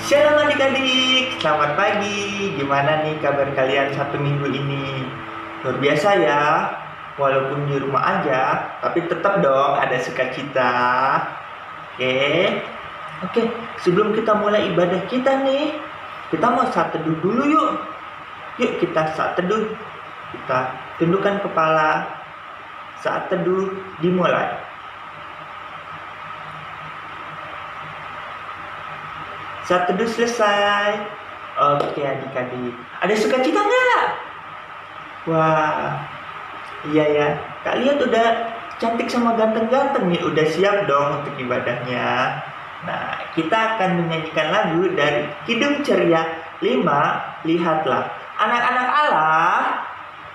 Shalom adik-adik, selamat pagi. Gimana nih kabar kalian satu minggu ini? Luar biasa ya, walaupun di rumah aja, tapi tetap dong ada sukacita. Oke, sebelum kita mulai ibadah kita nih, kita mau saat teduh dulu yuk. Yuk kita saat teduh, kita tundukkan kepala. Saat teduh dimulai. Saat teduh selesai. Oke adik-adik, ada sukacita nggak? Wah, iya ya. Kalian udah cantik sama ganteng-ganteng nih, udah siap dong untuk ibadahnya. Nah, kita akan menyanyikan lagu dari Kidung Ceria 5, Lihatlah. Anak-anak Allah,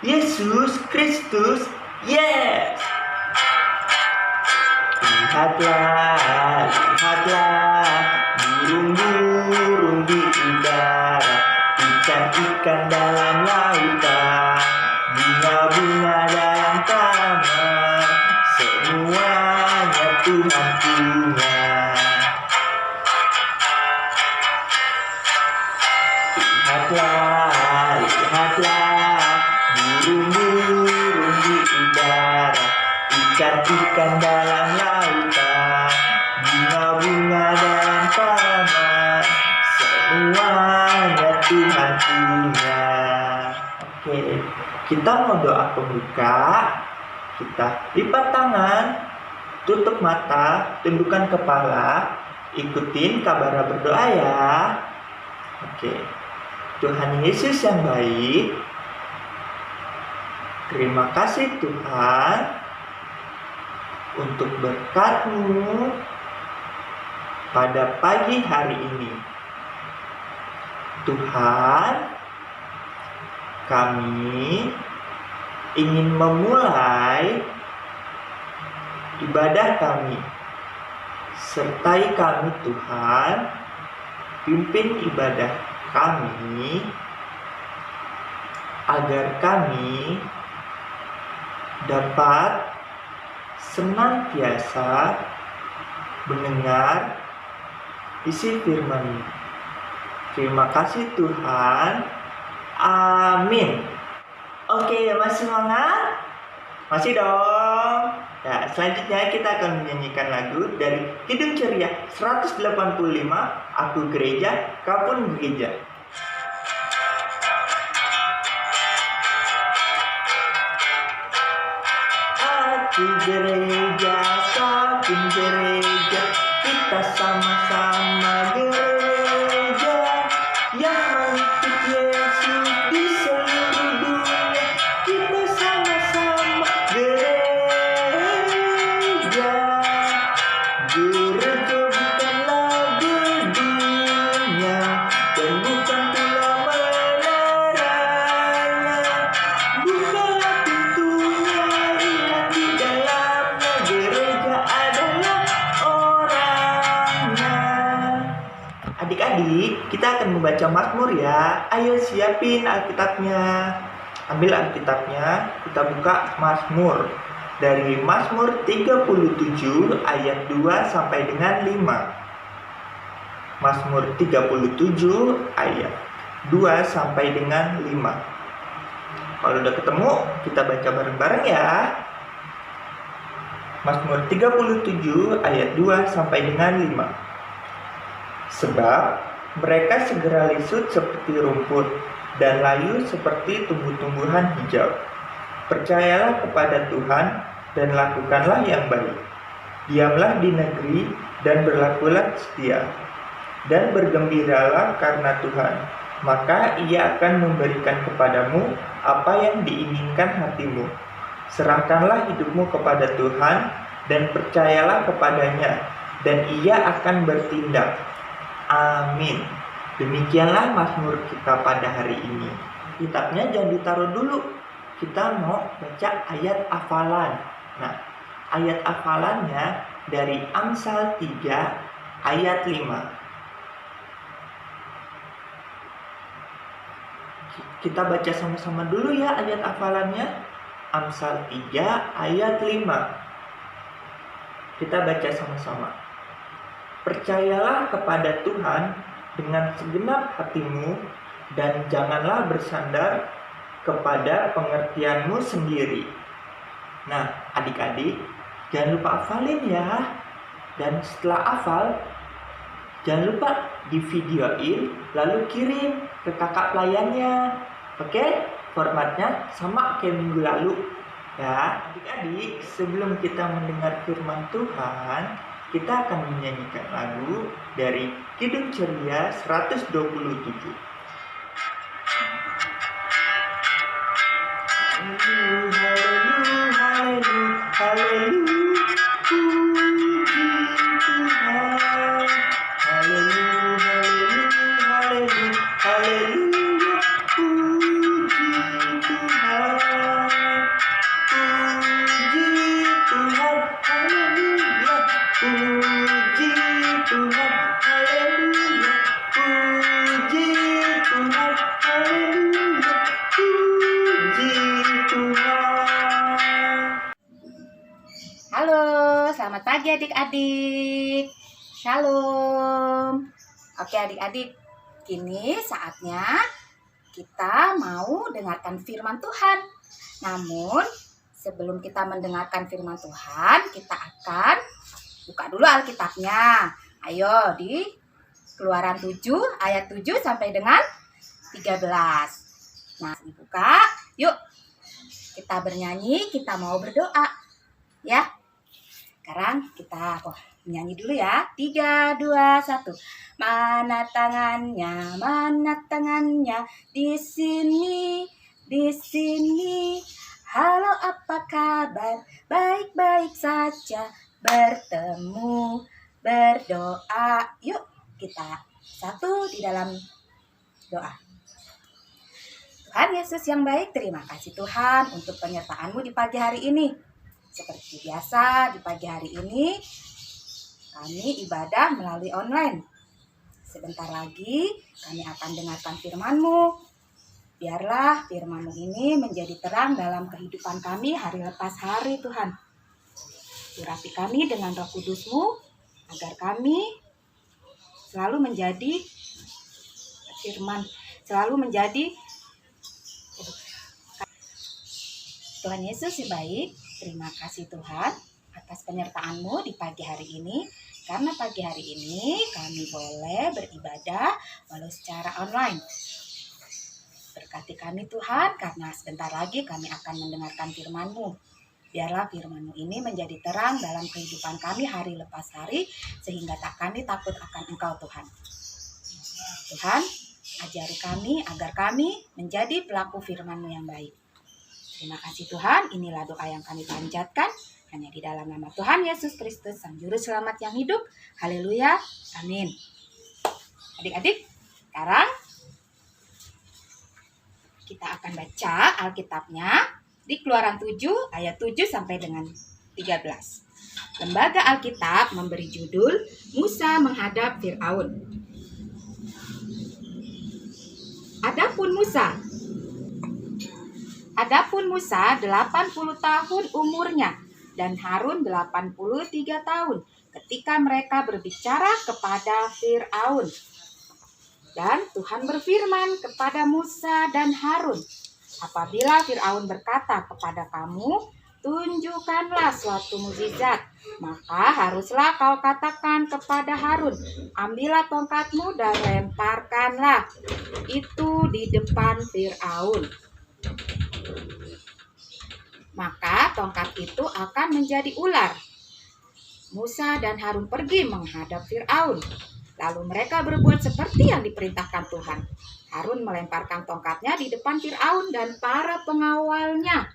Yesus Kristus, yes! Lihatlah, lihatlah, burung-burung di udara, ikan-ikan dalam lautan, bunga-bunga dalam taman, semuanya Tuhan punya. Lihatlah, lihatlah, burung-burung di udara, ikan-ikan dalam lautan, bunga-bunga dalam taman, semuanya Tuhan punya. Oke, kita mau doa pembuka. Kita lipat tangan, tutup mata, tundukkan kepala, ikutin kabar berdoa ya. Oke, Tuhan Yesus yang baik, terima kasih Tuhan untuk berkat-Mu pada pagi hari ini. Tuhan, kami ingin memulai ibadah kami. Sertai kami Tuhan, pimpin ibadah kami, agar kami dapat senantiasa mendengar isi firman-Mu. Terima kasih Tuhan. Amin. Oke, masih semangat? Masih dong. Nah, selanjutnya kita akan menyanyikan lagu dari Kidung Ceria 185, Aku Gereja, Kapun Gereja. Aku gereja, kapun gereja, kita sama-sama gereja yang mengikut Yesus di seluruh dunia. Kita sama-sama gereja. Gereja bukanlah gedungnya dan bukan pula menaranya. Bukalah pintunya, lihat di dalamnya. Gereja adalah orangnya. Adik-adik, kita akan membaca Mazmur ya. Ayo siapin Alkitabnya. Ambil Alkitabnya, kita buka Mazmur. Dari Mazmur 37 ayat 2 sampai dengan 5. Mazmur 37 ayat 2 sampai dengan 5. Kalau udah ketemu, kita baca bareng-bareng ya. Mazmur 37 ayat 2 sampai dengan 5. Sebab mereka segera lisut seperti rumput dan layu seperti tumbuh-tumbuhan hijau. Percayalah kepada Tuhan dan lakukanlah yang baik. Diamlah di negeri dan berlakulah setia. Dan bergembiralah karena Tuhan, maka Ia akan memberikan kepadamu apa yang diinginkan hatimu. Serahkanlah hidupmu kepada Tuhan dan percayalah kepadanya, dan Ia akan bertindak. Amin. Demikianlah Mazmur kita pada hari ini. Kitabnya jangan ditaruh dulu. Kita mau baca ayat hafalan. Nah, ayat hafalannya dari Amsal 3 ayat 5. Kita baca sama-sama dulu ya ayat hafalannya. Amsal 3 ayat 5. Kita baca sama-sama. Percayalah kepada Tuhan dengan segenap hatimu dan janganlah bersandar kepada pengertianmu sendiri. Nah, adik-adik, jangan lupa hafalin ya. Dan setelah hafal, jangan lupa divideoin lalu kirim ke kakak pelayannya. Oke? Formatnya sama kayak minggu lalu. Ya, adik-adik, sebelum kita mendengar firman Tuhan, kita akan menyanyikan lagu dari Kidung Ceria 127. Selamat pagi adik-adik. Shalom. Oke adik-adik, kini saatnya kita mau dengarkan firman Tuhan. Namun sebelum kita mendengarkan firman Tuhan, kita akan buka dulu Alkitabnya. Ayo di Keluaran 7 ayat 7 sampai dengan 13. Nah, dibuka. Yuk kita bernyanyi, kita mau berdoa. Ya. Sekarang kita menyanyi dulu ya. 3, 2, 1. Mana tangannya di sini, di sini. Halo, apa kabar? Baik-baik saja. Bertemu, berdoa. Yuk kita satu di dalam doa. Tuhan Yesus yang baik, terima kasih Tuhan untuk penyertaan-Mu di pagi hari ini. Seperti biasa di pagi hari ini kami ibadah melalui online. Sebentar lagi kami akan dengarkan firman-Mu. Biarlah firman-Mu ini menjadi terang dalam kehidupan kami hari lepas hari Tuhan. Urapi kami dengan Roh Kudus-Mu agar kami selalu menjadi firman, selalu menjadi Tuhan Yesus yang baik. Terima kasih Tuhan atas penyertaan-Mu di pagi hari ini. Karena pagi hari ini kami boleh beribadah walau secara online. Berkati kami Tuhan, karena sebentar lagi kami akan mendengarkan firman-Mu. Biarlah firman-Mu ini menjadi terang dalam kehidupan kami hari lepas hari, sehingga kami takut akan Engkau Tuhan. Tuhan, ajari kami agar kami menjadi pelaku firman-Mu yang baik. Terima kasih Tuhan, inilah doa yang kami panjatkan hanya di dalam nama Tuhan Yesus Kristus, Sang Juru Selamat yang hidup. Haleluya, amin. Adik-adik, sekarang kita akan baca Alkitabnya di Keluaran 7 ayat 7 sampai dengan 13. Lembaga Alkitab memberi judul Musa menghadap Firaun. Adapun Musa 80 tahun umurnya dan Harun 83 tahun ketika mereka berbicara kepada Firaun. Dan Tuhan berfirman kepada Musa dan Harun, apabila Firaun berkata kepada kamu, tunjukkanlah suatu mukjizat, maka haruslah kau katakan kepada Harun, ambillah tongkatmu dan lemparkanlah itu di depan Firaun. Maka tongkat itu akan menjadi ular. Musa dan Harun pergi menghadap Firaun. Lalu mereka berbuat seperti yang diperintahkan Tuhan. Harun melemparkan tongkatnya di depan Firaun dan para pengawalnya.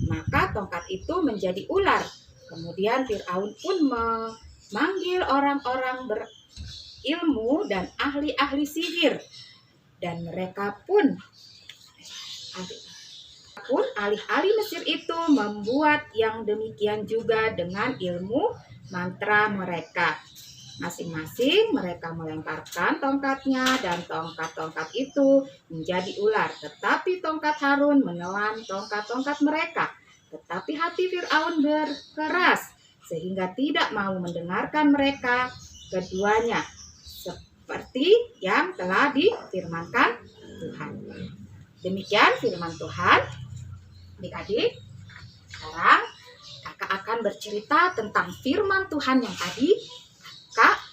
Maka tongkat itu menjadi ular. Kemudian Firaun pun memanggil orang-orang berilmu dan ahli-ahli sihir. Dan mereka pun ahli-ahli Mesir itu membuat yang demikian juga dengan ilmu mantra mereka. Masing-masing mereka melemparkan tongkatnya dan tongkat-tongkat itu menjadi ular. Tetapi tongkat Harun menelan tongkat-tongkat mereka. Tetapi hati Firaun berkeras sehingga tidak mau mendengarkan mereka keduanya. seperti yang telah difirmankan Tuhan. Demikian firman Tuhan. Adik-adik, sekarang kakak akan bercerita tentang firman Tuhan yang tadi kakak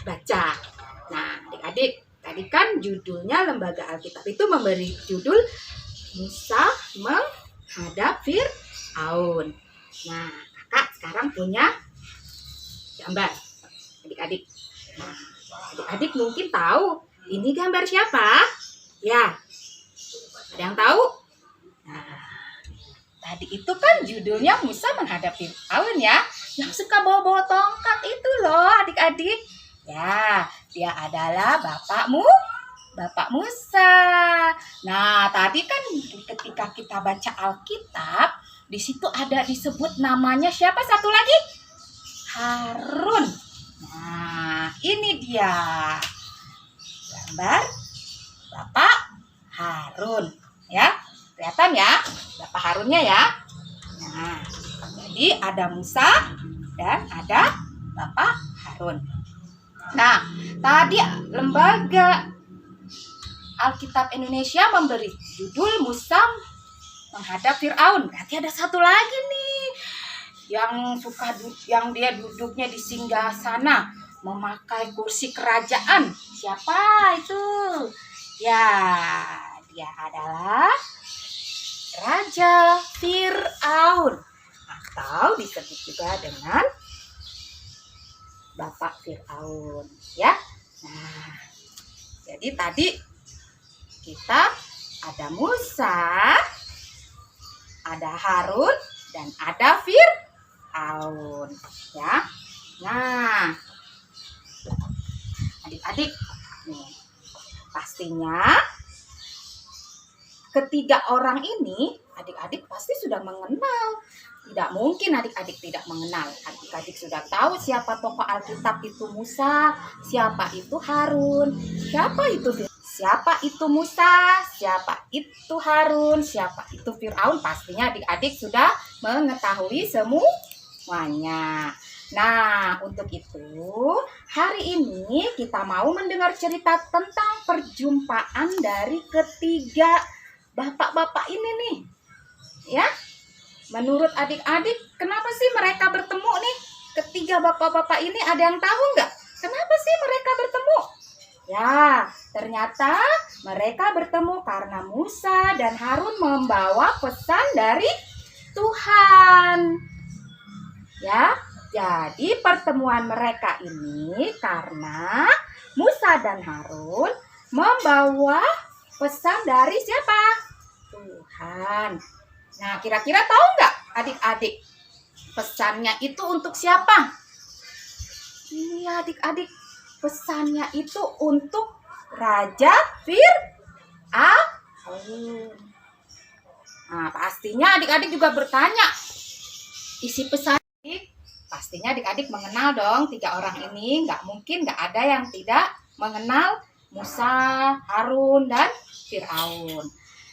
baca. Nah, adik-adik, tadi kan judulnya Lembaga Alkitab itu memberi judul Musa menghadap Fir'aun. Nah, kakak sekarang punya gambar, adik-adik. Nah, adik-adik mungkin tahu ini gambar siapa? Ya, ada yang tahu? Nah, tadi itu kan judulnya Musa menghadap Fir'aun ya, yang suka bawa-bawa tongkat itu loh adik-adik. Ya, dia adalah Bapak Musa. Nah, tadi kan ketika kita baca Alkitab, di situ ada disebut namanya siapa satu lagi? Harun. Nah, ini dia gambar Bapak Harun. Ya, kelihatan ya Bapak Harunnya ya. Nah, jadi ada Musa dan ada Bapak Harun. Nah, tadi Lembaga Alkitab Indonesia memberi judul Musa menghadap Fir'aun. Berarti ada satu lagi nih yang dia duduknya di singgasana memakai kursi kerajaan. Siapa itu? Ya, dia adalah Raja Fir'aun atau disebut juga dengan Bapak Fir'aun ya. Nah, jadi tadi kita ada Musa, ada Harun, dan ada Fir'aun ya. Nah, adik-adik nih, pastinya ketiga orang ini adik-adik pasti sudah mengenal. Tidak mungkin adik-adik tidak mengenal. Adik-adik sudah tahu siapa tokoh Alkitab itu Musa, siapa itu Harun, siapa itu Musa, siapa itu Harun, siapa itu Fir'aun. Pastinya adik-adik sudah mengetahui semuanya. Nah, untuk itu hari ini kita mau mendengar cerita tentang perjumpaan dari ketiga bapak-bapak ini nih. Ya, menurut adik-adik kenapa sih mereka bertemu nih? Ketiga bapak-bapak ini ada yang tahu nggak? Kenapa sih mereka bertemu? Ya, ternyata mereka bertemu karena Musa dan Harun membawa pesan dari Tuhan. Ya, jadi pertemuan mereka ini karena Musa dan Harun membawa pesan dari siapa? Tuhan. Nah, kira-kira tahu nggak adik-adik? Pesannya itu untuk siapa? Iya adik-adik, pesannya itu untuk Raja Fir'aun. Nah, pastinya adik-adik juga bertanya, isi pesan. Pastinya adik-adik mengenal dong tiga orang ini. Nggak mungkin nggak ada yang tidak mengenal Musa, Harun, dan Fir'aun.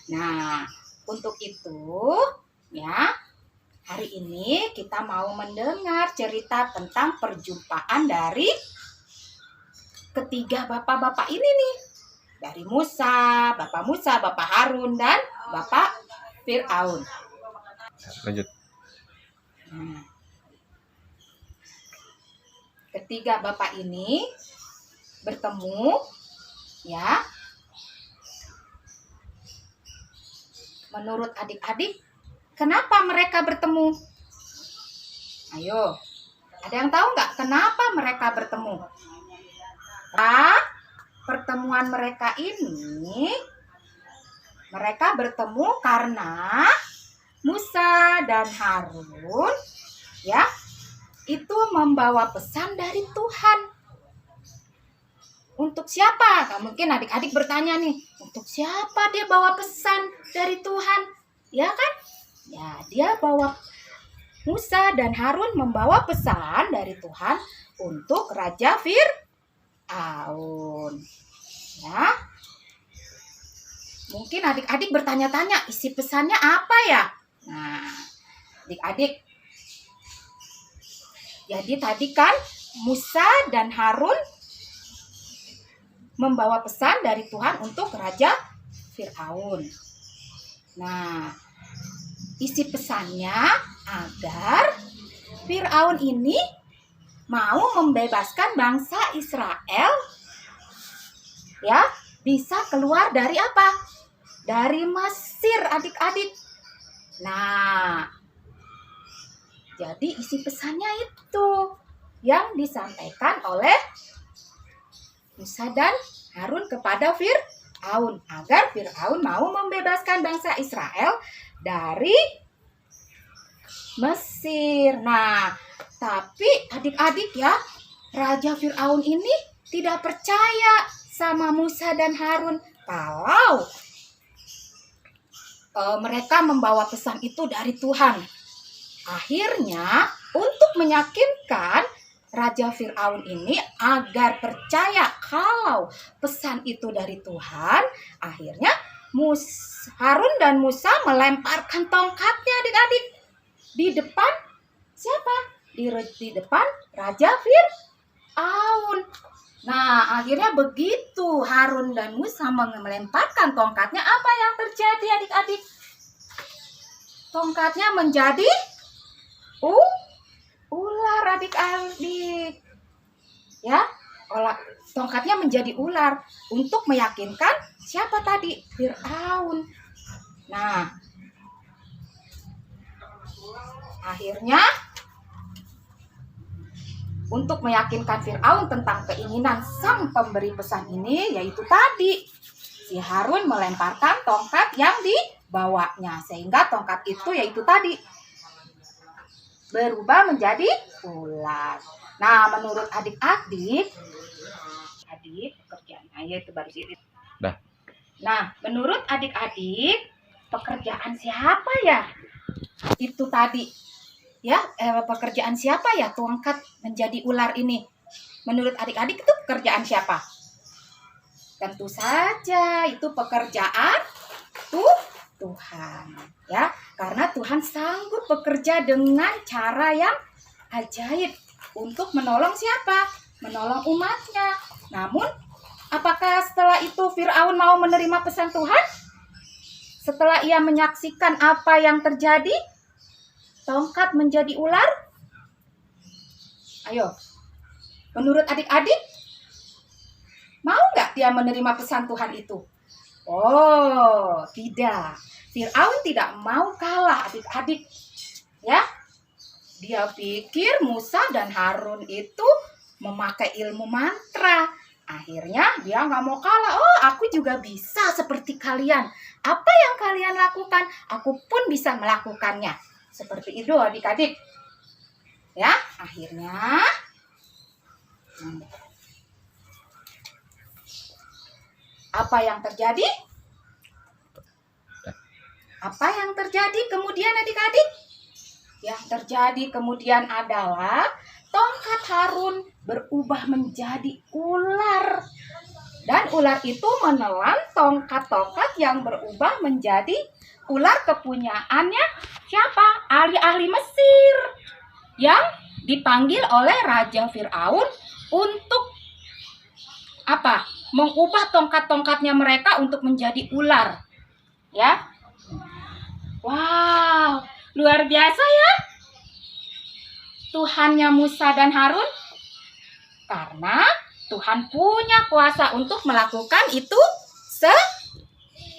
Nah, untuk itu ya, hari ini kita mau mendengar cerita tentang perjumpaan dari ketiga bapak-bapak ini nih. Dari Musa, Bapak Harun, dan Bapak Fir'aun. Lanjut. Nah, ketiga bapak ini bertemu ya. Menurut adik-adik, kenapa mereka bertemu? Ayo, ada yang tahu nggak kenapa mereka bertemu? Pertemuan mereka ini, mereka bertemu karena Musa dan Harun ya, itu membawa pesan dari Tuhan. Untuk siapa? Nah, mungkin adik-adik bertanya nih, untuk siapa dia bawa pesan dari Tuhan? Ya kan? Ya, dia bawa Musa dan Harun membawa pesan dari Tuhan untuk Raja Fir'aun. Ya. Mungkin adik-adik bertanya-tanya, isi pesannya apa ya? Nah, adik-adik, jadi tadi kan Musa dan Harun membawa pesan dari Tuhan untuk Raja Firaun. Nah, isi pesannya agar Firaun ini mau membebaskan bangsa Israel, ya, bisa keluar dari apa? Dari Mesir, adik-adik. Nah, jadi isi pesannya itu yang disampaikan oleh Musa dan Harun kepada Firaun, agar Firaun mau membebaskan bangsa Israel dari Mesir. Nah, tapi adik-adik ya, Raja Firaun ini tidak percaya sama Musa dan Harun kalau mereka membawa pesan itu dari Tuhan. Akhirnya, untuk meyakinkan Raja Firaun ini agar percaya kalau pesan itu dari Tuhan, akhirnya Harun dan Musa melemparkan tongkatnya adik-adik di depan siapa? Di depan Raja Firaun. Nah, akhirnya begitu Harun dan Musa melemparkan tongkatnya, apa yang terjadi adik-adik? Tongkatnya menjadi ular adik-adik. Ya, tongkatnya menjadi ular untuk meyakinkan siapa tadi? Firaun. Nah, akhirnya untuk meyakinkan Firaun tentang keinginan sang pemberi pesan ini, yaitu tadi si Harun melemparkan tongkat yang dibawanya, sehingga tongkat itu yaitu tadi berubah menjadi ular. Nah, menurut adik-adik, pekerjaannya itu baru sini. Nah, menurut adik-adik, pekerjaan siapa ya? Itu tadi, ya, pekerjaan siapa ya tongkat menjadi ular ini? Menurut adik-adik itu pekerjaan siapa? Tentu saja itu pekerjaan Tuhan, ya, karena Tuhan sanggup bekerja dengan cara yang ajaib untuk menolong siapa? Menolong umatnya. Namun, apakah setelah itu Firaun mau menerima pesan Tuhan? Setelah ia menyaksikan apa yang terjadi, tongkat menjadi ular? Ayo, menurut adik-adik, mau nggak dia menerima pesan Tuhan itu? Oh, tidak. Firaun tidak mau kalah adik-adik. Ya, dia pikir Musa dan Harun itu memakai ilmu mantra. Akhirnya dia nggak mau kalah. Oh, aku juga bisa seperti kalian. Apa yang kalian lakukan, aku pun bisa melakukannya. Seperti itu adik-adik. Ya, akhirnya apa yang terjadi? Apa yang terjadi kemudian adik-adik? Yang terjadi kemudian adalah tongkat Harun berubah menjadi ular. Dan ular itu menelan tongkat-tongkat yang berubah menjadi ular kepunyaannya siapa? Ahli-ahli Mesir yang dipanggil oleh Raja Firaun untuk apa? Mengubah tongkat-tongkatnya mereka untuk menjadi ular. Ya. Wow, luar biasa ya Tuhannya Musa dan Harun. Karena Tuhan punya kuasa untuk melakukan itu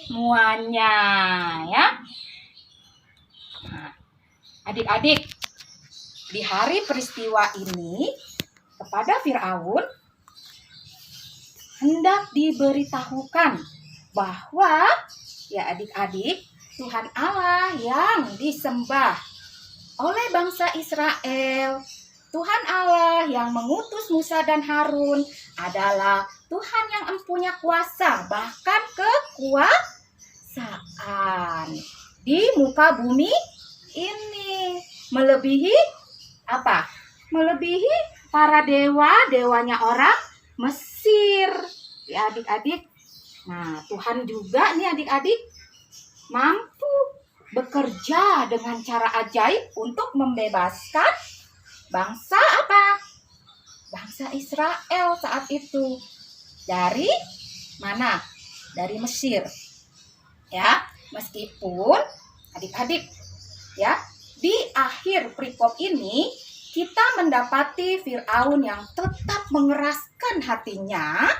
semuanya, ya. Nah, adik-adik, di hari peristiwa ini kepada Firaun hendak diberitahukan bahwa ya adik-adik, Tuhan Allah yang disembah oleh bangsa Israel, Tuhan Allah yang mengutus Musa dan Harun adalah Tuhan yang mempunyai kuasa, bahkan kekuasaan di muka bumi ini, melebihi apa? Melebihi para dewanya orang Mesir, ya adik-adik. Nah, Tuhan juga nih adik-adik mampu bekerja dengan cara ajaib untuk membebaskan bangsa apa? Bangsa Israel saat itu. dari mana? Dari Mesir. Ya, meskipun adik-adik ya, di akhir perikop ini kita mendapati Firaun yang tetap mengeraskan hatinya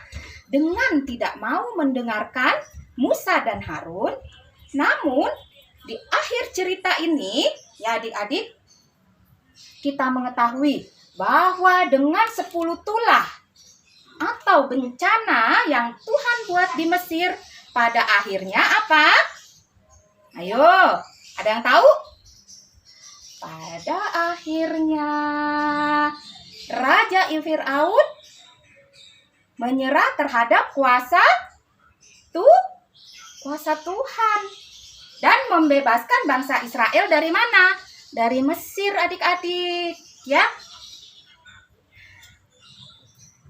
dengan tidak mau mendengarkan Musa dan Harun. Namun di akhir cerita ini ya adik-adik, kita mengetahui bahwa dengan 10 tulah atau bencana yang Tuhan buat di Mesir, pada akhirnya apa? Ayo, ada yang tahu? Pada akhirnya Raja Firaun menyerah terhadap kuasa Tuhan dan membebaskan bangsa Israel dari mana? Dari Mesir, adik-adik, ya.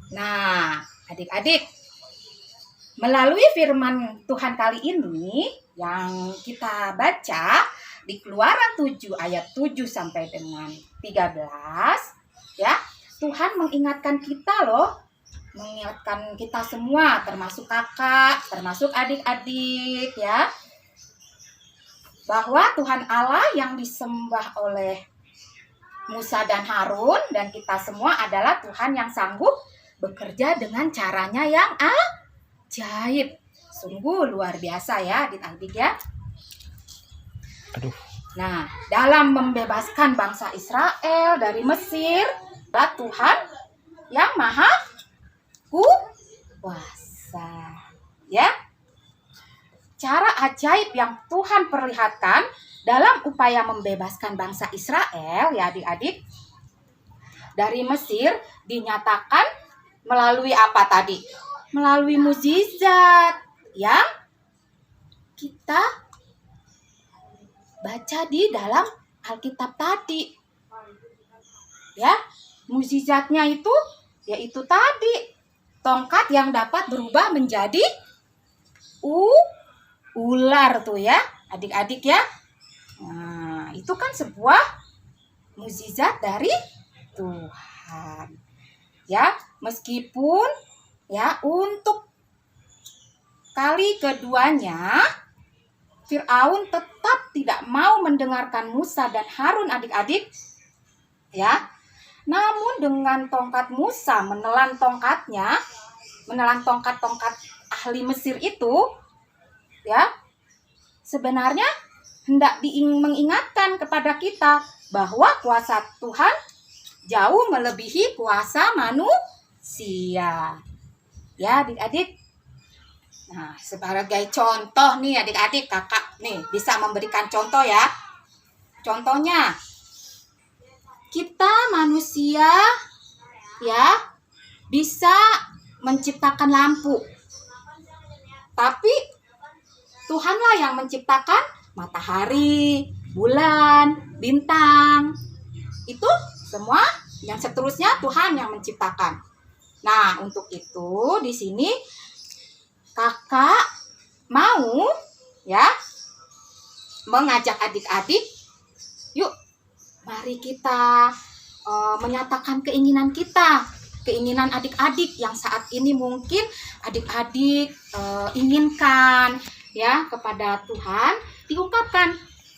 Nah, adik-adik, melalui firman Tuhan kali ini yang kita baca di Keluaran 7 ayat 7 sampai dengan 13, ya, Tuhan mengingatkan kita loh, mengingatkan kita semua, termasuk kakak, termasuk adik-adik, ya, bahwa Tuhan Allah yang disembah oleh Musa dan Harun dan kita semua adalah Tuhan yang sanggup bekerja dengan caranya yang ajaib. Sungguh luar biasa ya adik-adik ya. Nah, dalam membebaskan bangsa Israel dari Mesir, Tuhan yang maha kuasa. Ya. Cara ajaib yang Tuhan perlihatkan dalam upaya membebaskan bangsa Israel ya adik-adik dari Mesir dinyatakan melalui apa tadi? Melalui mukjizat yang kita baca di dalam Alkitab tadi. Ya, mukjizatnya itu yaitu tadi tongkat yang dapat berubah menjadi ular tuh ya, adik-adik ya. Nah, itu kan sebuah mukjizat dari Tuhan. Ya, meskipun ya untuk kali keduanya Firaun tetap tidak mau mendengarkan Musa dan Harun adik-adik. Ya. Namun dengan tongkat Musa menelan tongkat-tongkat ahli Mesir itu, ya, sebenarnya hendak mengingatkan kepada kita bahwa kuasa Tuhan jauh melebihi kuasa manusia. Ya, adik-adik. Nah, sebagai contoh nih adik-adik, kakak nih bisa memberikan contoh ya. Contohnya, kita manusia ya bisa menciptakan lampu. Tapi Tuhanlah yang menciptakan matahari, bulan, bintang. Itu semua yang seterusnya Tuhan yang menciptakan. Nah, untuk itu di sini kakak mau ya mengajak adik-adik, yuk mari kita menyatakan keinginan kita, keinginan adik-adik yang saat ini mungkin adik-adik inginkan ya kepada Tuhan diungkapkan.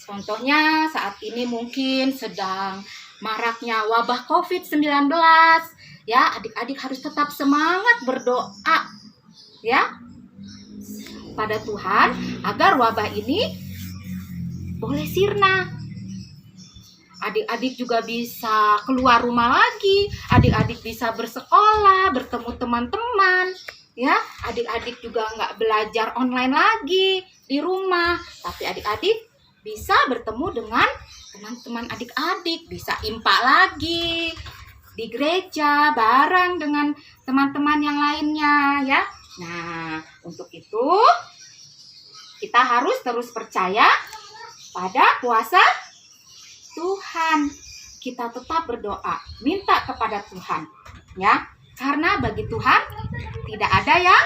Contohnya saat ini mungkin sedang maraknya wabah COVID-19 ya, adik-adik harus tetap semangat berdoa ya pada Tuhan agar wabah ini boleh sirna. Adik-adik juga bisa keluar rumah lagi, adik-adik bisa bersekolah, bertemu teman-teman, ya. Adik-adik juga nggak belajar online lagi di rumah, tapi adik-adik bisa bertemu dengan teman-teman adik-adik, bisa impak lagi di gereja bareng dengan teman-teman yang lainnya, ya. Nah, untuk itu kita harus terus percaya pada kuasa Tuhan. Kita tetap berdoa, minta kepada Tuhan, ya. Karena bagi Tuhan tidak ada yang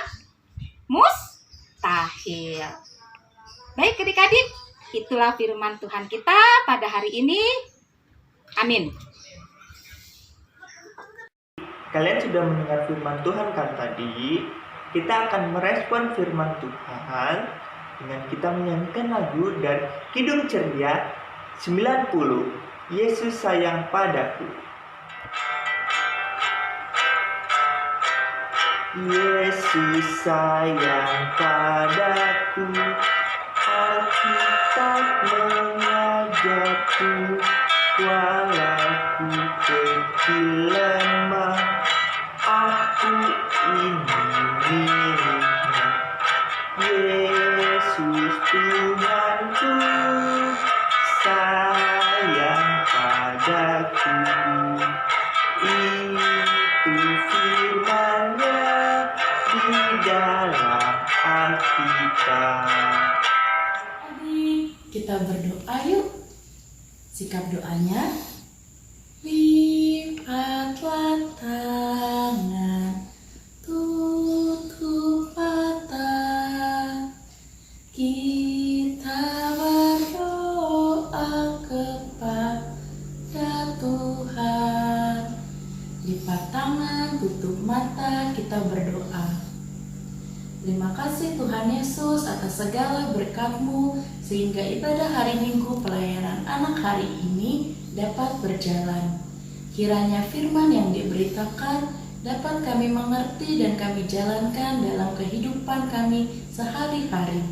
mustahil. Baik adik-adik, itulah firman Tuhan kita pada hari ini. Amin. Kalian sudah mendengar firman Tuhan kan tadi? kita akan merespon firman Tuhan dengan kita menyanyikan lagu dari Kidung Ceria 90, Yesus Sayang Padaku. Yesus sayang padaku, Alkitab mengajarku, walau ku kecil lemah, aku ini miliknya. Yesus Tuhanku, sayang padaku. Itu firman-Nya di dalam Alkitab. Adik, kita berdoa yuk. Sikap doanya, lipatlah tangan, tutup mata, kita berdoa kepada Tuhan. Lipat tangan, tutup mata, kita berdoa. Terima kasih Tuhan Yesus atas segala berkat-Mu sehingga ibadah hari Minggu pelayanan anak hari ini dapat berjalan. Kiranya firman yang diberitakan dapat kami mengerti dan kami jalankan dalam kehidupan kami sehari-hari.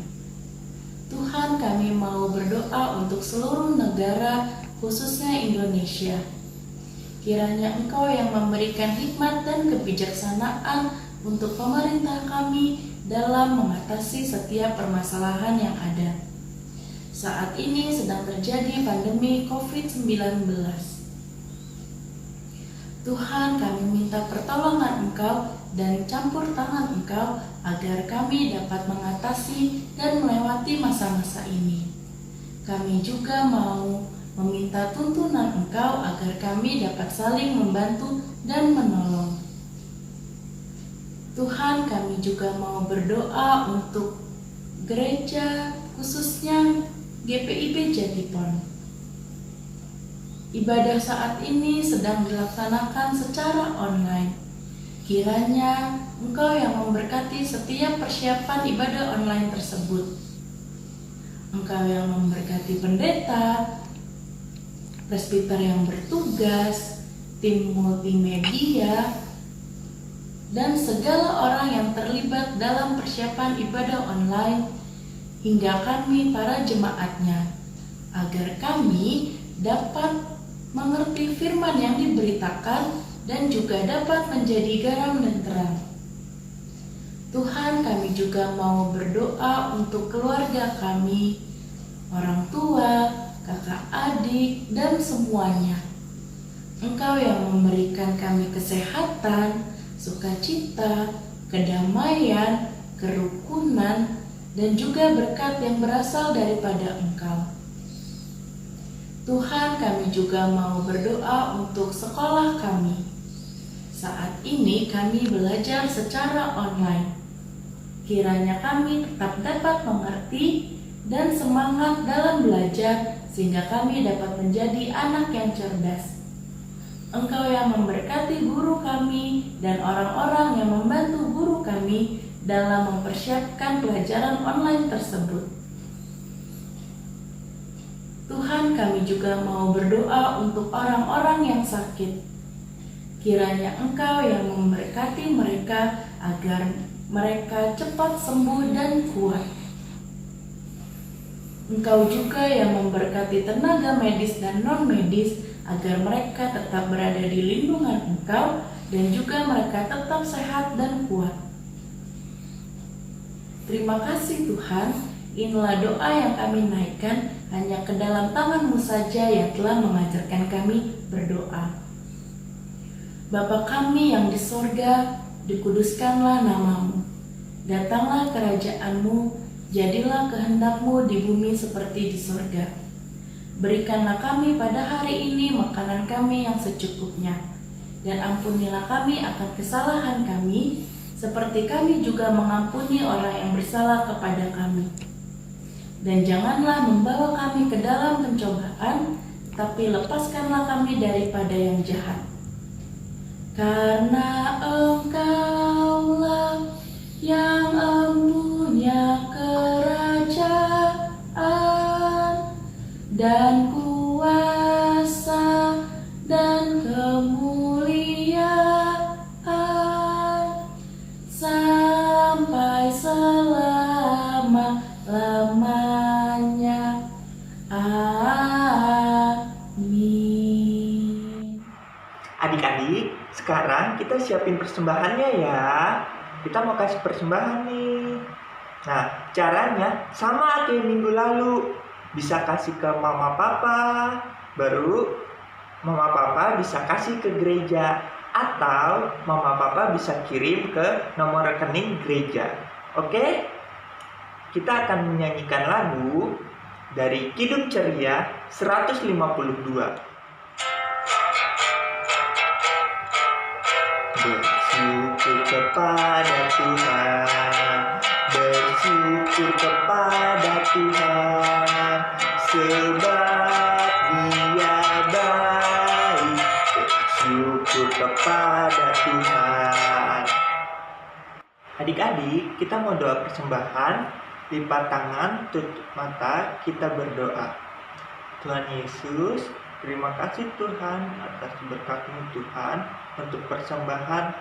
Tuhan, kami mau berdoa untuk seluruh negara, khususnya Indonesia. Kiranya Engkau yang memberikan hikmat dan kebijaksanaan untuk pemerintah kami dalam mengatasi setiap permasalahan yang ada. Saat ini sedang terjadi pandemi COVID-19. Tuhan, kami minta pertolongan Engkau dan campur tangan Engkau agar kami dapat mengatasi dan melewati masa-masa ini. Kami juga mau meminta tuntunan Engkau agar kami dapat saling membantu dan menolong. Tuhan, kami juga mau berdoa untuk gereja, khususnya GPIB Jatipon. Ibadah saat ini sedang dilaksanakan secara online. Kiranya Engkau yang memberkati setiap persiapan ibadah online tersebut. Engkau yang memberkati pendeta, presbiter yang bertugas, tim multimedia, dan segala orang yang terlibat dalam persiapan ibadah online, hingga kami para jemaatnya, agar kami dapat mengerti firman yang diberitakan dan juga dapat menjadi garam dan terang. Tuhan, kami juga mau berdoa untuk keluarga kami, orang tua, kakak adik, dan semuanya. Engkau yang memberikan kami kesehatan, sukacita, kedamaian, kerukunan, dan juga berkat yang berasal daripada Engkau. Tuhan, kami juga mau berdoa untuk sekolah kami. Saat ini kami belajar secara online. Kiranya kami tetap dapat mengerti dan semangat dalam belajar sehingga kami dapat menjadi anak yang cerdas. Engkau yang memberkati guru kami dan orang-orang yang membantu guru kami dalam mempersiapkan pelajaran online tersebut. Tuhan, kami juga mau berdoa untuk orang-orang yang sakit. Kiranya Engkau yang memberkati mereka agar mereka cepat sembuh dan kuat. Engkau juga yang memberkati tenaga medis dan non-medis agar mereka tetap berada di lindungan Engkau dan juga mereka tetap sehat dan kuat. Terima kasih Tuhan, inilah doa yang kami naikkan hanya ke dalam tangan-Mu saja yang telah mengajarkan kami berdoa. Bapa kami yang di sorga, dikuduskanlah nama-Mu. Datanglah kerajaan-Mu, jadilah kehendak-Mu di bumi seperti di sorga. Berikanlah kami pada hari ini makanan kami yang secukupnya, dan ampunilah kami akan kesalahan kami, seperti kami juga mengampuni orang yang bersalah kepada kami. Dan janganlah membawa kami ke dalam pencobaan, tapi lepaskanlah kami daripada yang jahat. Karena Engkaulah yang empunya kerajaan dan kuasa dan kemuliaan sampai selama-lamanya. Amin. Adik-adik, sekarang kita siapin persembahannya ya. Kita mau kasih persembahan nih. Nah, caranya sama kayak minggu lalu. Bisa kasih ke mama papa, baru mama papa bisa kasih ke gereja, atau mama papa bisa kirim ke nomor rekening gereja. Oke? Kita akan menyanyikan lagu dari Kidung Ceria 152. Bersyukur kepada Tuhan, bersyukur kepada Tuhan, sebab Dia baik. Bersyukur kepada Tuhan. Adik-adik, kita mau doa persembahan, lipat tangan, tutup mata, kita berdoa. Tuhan Yesus, terima kasih Tuhan atas berkat-Mu Tuhan untuk persembahan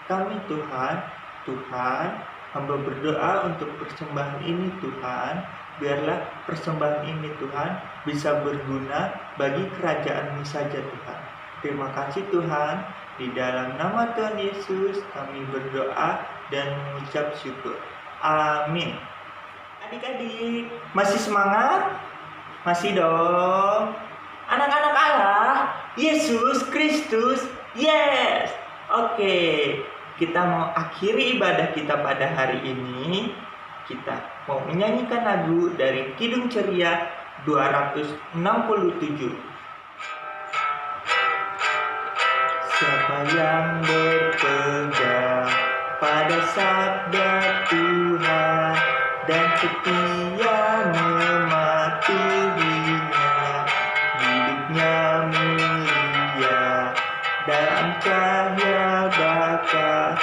kami Tuhan. Tuhan, hamba berdoa untuk persembahan ini Tuhan. Biarlah persembahan ini Tuhan bisa berguna bagi kerajaan-Mu saja Tuhan. Terima kasih Tuhan. Di dalam nama Tuhan Yesus kami berdoa dan mengucap syukur. Amin. Adik-adik, masih semangat? Masih dong. Anak-anak Allah, Yesus Kristus, yes. Oke, kita mau akhiri ibadah kita pada hari ini. Kita mau menyanyikan lagu dari Kidung Ceria 267. Siapa yang berpegang pada sabda Tuhan dan setia mematuhinya, hidupnya mulia dalam cahaya baka,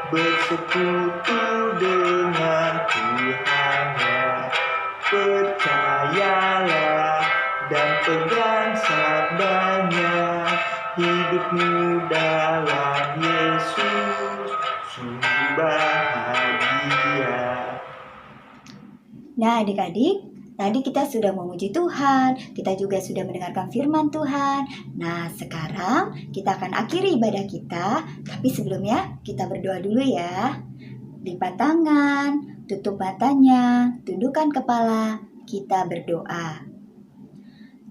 bersekutu dengan Tuhannya. Percayalah dan pegang sabdanya, hidupmu dalam Yesus sungguh bahagia. Nah adik-adik, tadi kita sudah memuji Tuhan, kita juga sudah mendengarkan firman Tuhan. Nah sekarang kita akan akhiri ibadah kita, tapi sebelumnya kita berdoa dulu ya. Lipat tangan, tutup matanya, tundukkan kepala, kita berdoa.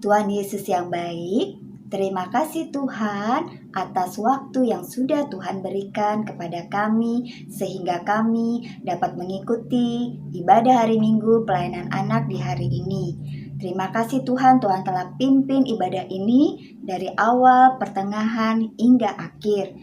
Tuhan Yesus yang baik, terima kasih Tuhan atas waktu yang sudah Tuhan berikan kepada kami sehingga kami dapat mengikuti ibadah hari Minggu pelayanan anak di hari ini. Terima kasih Tuhan, Tuhan telah pimpin ibadah ini dari awal, pertengahan, hingga akhir.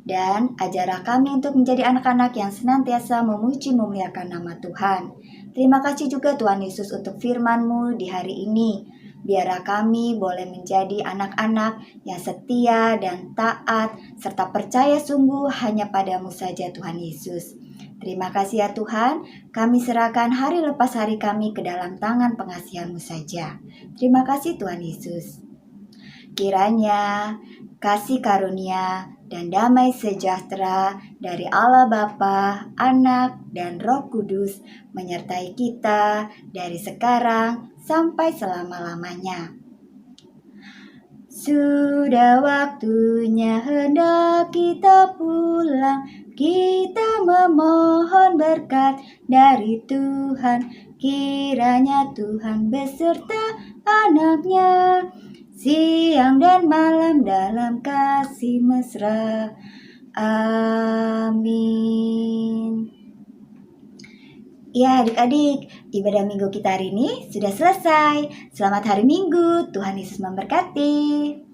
Dan ajarlah kami untuk menjadi anak-anak yang senantiasa memuji memuliakan nama Tuhan. Terima kasih juga Tuhan Yesus untuk firman-Mu di hari ini. Biarlah kami boleh menjadi anak-anak yang setia dan taat, serta percaya sungguh hanya pada-Mu saja Tuhan Yesus. Terima kasih ya Tuhan, kami serahkan hari lepas hari kami ke dalam tangan pengasihan-Mu saja. Terima kasih Tuhan Yesus. Kiranya kasih karunia dan damai sejahtera dari Allah Bapa, Anak, dan Roh Kudus menyertai kita dari sekarang sampai selama-lamanya. Sudah waktunya hendak kita pulang, kita memohon berkat dari Tuhan. Kiranya Tuhan beserta anak-Nya siang dan malam dalam kasih mesra. Amin. Ya adik-adik, ibadah minggu kita hari ini sudah selesai. Selamat hari Minggu, Tuhan Yesus memberkati.